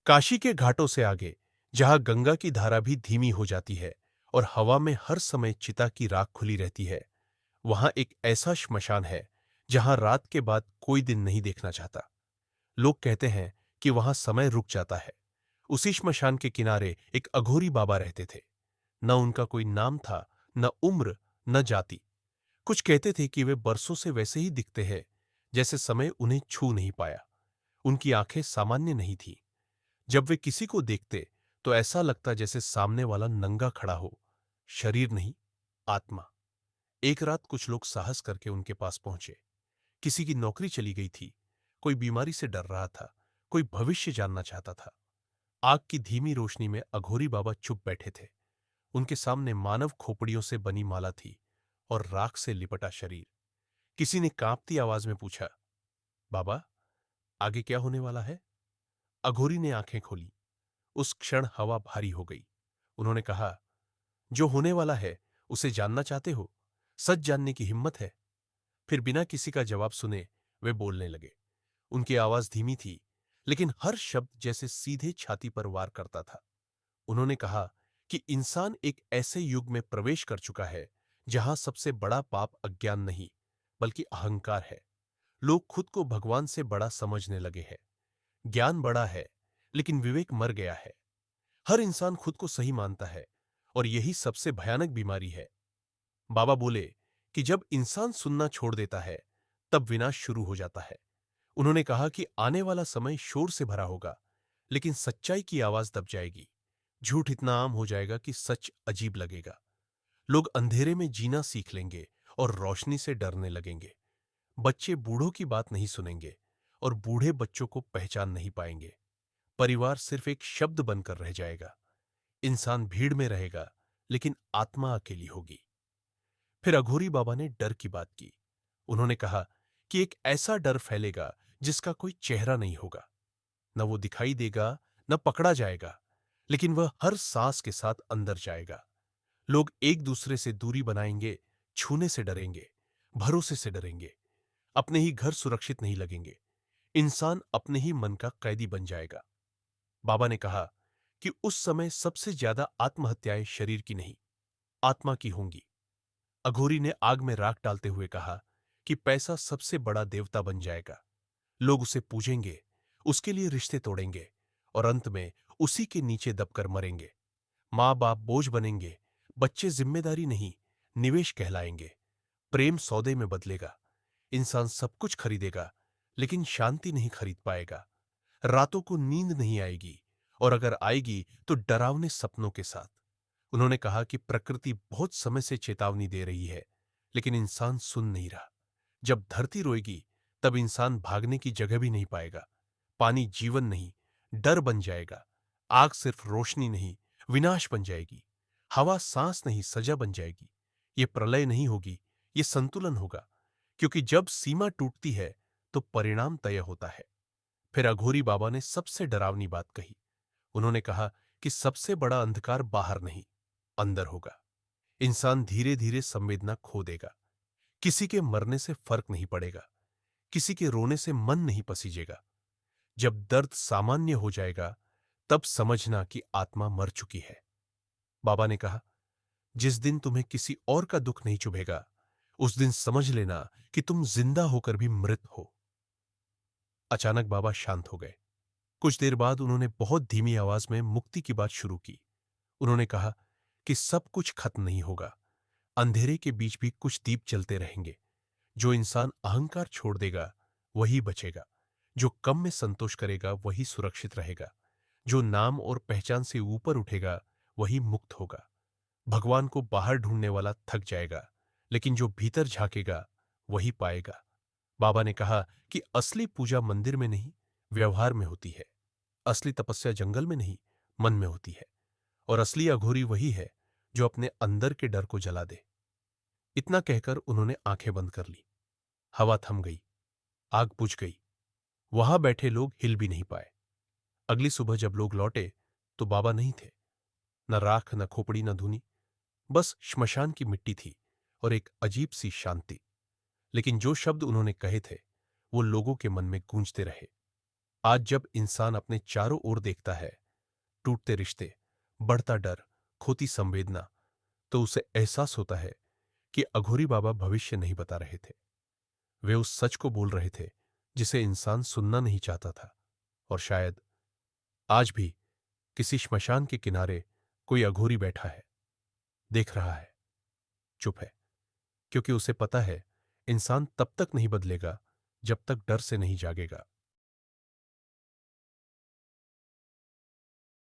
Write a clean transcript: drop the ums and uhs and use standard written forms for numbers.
काशी के घाटों से आगे, जहां गंगा की धारा भी धीमी हो जाती है और हवा में हर समय चिता की राख खुली रहती है, वहां एक ऐसा श्मशान है जहां रात के बाद कोई दिन नहीं देखना चाहता। लोग कहते हैं कि वहां समय रुक जाता है। उसी श्मशान के किनारे एक अघोरी बाबा रहते थे। न उनका कोई नाम था, न उम्र, न जाति। कुछ कहते थे कि वे बरसों से वैसे ही दिखते हैं, जैसे समय उन्हें छू नहीं पाया। उनकी आंखें सामान्य नहीं थीं। जब वे किसी को देखते तो ऐसा लगता जैसे सामने वाला नंगा खड़ा हो, शरीर नहीं, आत्मा। एक रात कुछ लोग साहस करके उनके पास पहुंचे। किसी की नौकरी चली गई थी, कोई बीमारी से डर रहा था, कोई भविष्य जानना चाहता था। आग की धीमी रोशनी में अघोरी बाबा चुप बैठे थे। उनके सामने मानव खोपड़ियों से बनी माला थी और राख से लिपटा शरीर। किसी ने कांपती आवाज में पूछा, बाबा, आगे क्या होने वाला है? अघोरी ने आंखें खोली। उस क्षण हवा भारी हो गई। उन्होंने कहा, जो होने वाला है उसे जानना चाहते हो? सच जानने की हिम्मत है? फिर बिना किसी का जवाब सुने वे बोलने लगे। उनकी आवाज धीमी थी, लेकिन हर शब्द जैसे सीधे छाती पर वार करता था। उन्होंने कहा कि इंसान एक ऐसे युग में प्रवेश कर चुका है जहां सबसे बड़ा पाप अज्ञान नहीं, बल्कि अहंकार है। लोग खुद को भगवान से बड़ा समझने लगे हैं। ज्ञान बड़ा है, लेकिन विवेक मर गया है। हर इंसान खुद को सही मानता है, और यही सबसे भयानक बीमारी है। बाबा बोले कि जब इंसान सुनना छोड़ देता है, तब विनाश शुरू हो जाता है। उन्होंने कहा कि आने वाला समय शोर से भरा होगा, लेकिन सच्चाई की आवाज दब जाएगी। झूठ इतना आम हो जाएगा कि सच अजीब लगेगा। लोग अंधेरे में जीना सीख लेंगे और रोशनी से डरने लगेंगे। बच्चे बूढ़ों की बात नहीं सुनेंगे और बूढ़े बच्चों को पहचान नहीं पाएंगे। परिवार सिर्फ एक शब्द बनकर रह जाएगा। इंसान भीड़ में रहेगा, लेकिन आत्मा अकेली होगी। फिर अघोरी बाबा ने डर की बात की। उन्होंने कहा कि एक ऐसा डर फैलेगा जिसका कोई चेहरा नहीं होगा। न वो दिखाई देगा, न पकड़ा जाएगा, लेकिन वह हर सांस के साथ अंदर जाएगा। लोग एक दूसरे से दूरी बनाएंगे, छूने से डरेंगे, भरोसे से डरेंगे, अपने ही घर सुरक्षित नहीं लगेंगे। इंसान अपने ही मन का कैदी बन जाएगा। बाबा ने कहा कि उस समय सबसे ज्यादा आत्महत्याएं शरीर की नहीं, आत्मा की होंगी। अघोरी ने आग में राख डालते हुए कहा कि पैसा सबसे बड़ा देवता बन जाएगा। लोग उसे पूजेंगे, उसके लिए रिश्ते तोड़ेंगे, और अंत में उसी के नीचे दबकर मरेंगे। माँ बाप बोझ बनेंगे, बच्चे जिम्मेदारी नहीं, निवेश कहलाएंगे। प्रेम सौदे में बदलेगा। इंसान सब कुछ खरीदेगा, लेकिन शांति नहीं खरीद पाएगा। रातों को नींद नहीं आएगी, और अगर आएगी तो डरावने सपनों के साथ। उन्होंने कहा कि प्रकृति बहुत समय से चेतावनी दे रही है, लेकिन इंसान सुन नहीं रहा। जब धरती रोएगी, तब इंसान भागने की जगह भी नहीं पाएगा। पानी जीवन नहीं, डर बन जाएगा। आग सिर्फ रोशनी नहीं, विनाश बन जाएगी। हवा सांस नहीं, सजा बन जाएगी। ये प्रलय नहीं होगी, ये संतुलन होगा, क्योंकि जब सीमा टूटती है तो परिणाम तय होता है। फिर अघोरी बाबा ने सबसे डरावनी बात कही। उन्होंने कहा कि सबसे बड़ा अंधकार बाहर नहीं, अंदर होगा। इंसान धीरे धीरे संवेदना खो देगा। किसी के मरने से फर्क नहीं पड़ेगा, किसी के रोने से मन नहीं पसीजेगा। जब दर्द सामान्य हो जाएगा, तब समझना कि आत्मा मर चुकी है। बाबा ने कहा, जिस दिन तुम्हें किसी और का दुख नहीं चुभेगा, उस दिन समझ लेना कि तुम जिंदा होकर भी मृत हो। अचानक बाबा शांत हो गए। कुछ देर बाद उन्होंने बहुत धीमी आवाज में मुक्ति की बात शुरू की। उन्होंने कहा कि सब कुछ खत्म नहीं होगा। अंधेरे के बीच भी कुछ दीप जलते रहेंगे। जो इंसान अहंकार छोड़ देगा, वही बचेगा। जो कम में संतोष करेगा, वही सुरक्षित रहेगा। जो नाम और पहचान से ऊपर उठेगा, वही मुक्त होगा। भगवान को बाहर ढूंढने वाला थक जाएगा, लेकिन जो भीतर झांकेगा, वही पाएगा। बाबा ने कहा कि असली पूजा मंदिर में नहीं, व्यवहार में होती है। असली तपस्या जंगल में नहीं, मन में होती है। और असली अघोरी वही है जो अपने अंदर के डर को जला दे। इतना कहकर उन्होंने आंखें बंद कर ली। हवा थम गई, आग बुझ गई। वहां बैठे लोग हिल भी नहीं पाए। अगली सुबह जब लोग लौटे, तो बाबा नहीं थे। न राख, न खोपड़ी, न धुनी, बस श्मशान की मिट्टी थी और एक अजीब सी शांति। लेकिन जो शब्द उन्होंने कहे थे, वो लोगों के मन में गूंजते रहे। आज जब इंसान अपने चारों ओर देखता है, टूटते रिश्ते, बढ़ता डर, खोती संवेदना, तो उसे एहसास होता है कि अघोरी बाबा भविष्य नहीं बता रहे थे। वे उस सच को बोल रहे थे जिसे इंसान सुनना नहीं चाहता था। और शायद आज भी किसी श्मशान के किनारे कोई अघोरी बैठा है, देख रहा है, चुप है, क्योंकि उसे पता है इंसान तब तक नहीं बदलेगा जब तक डर से नहीं जागेगा।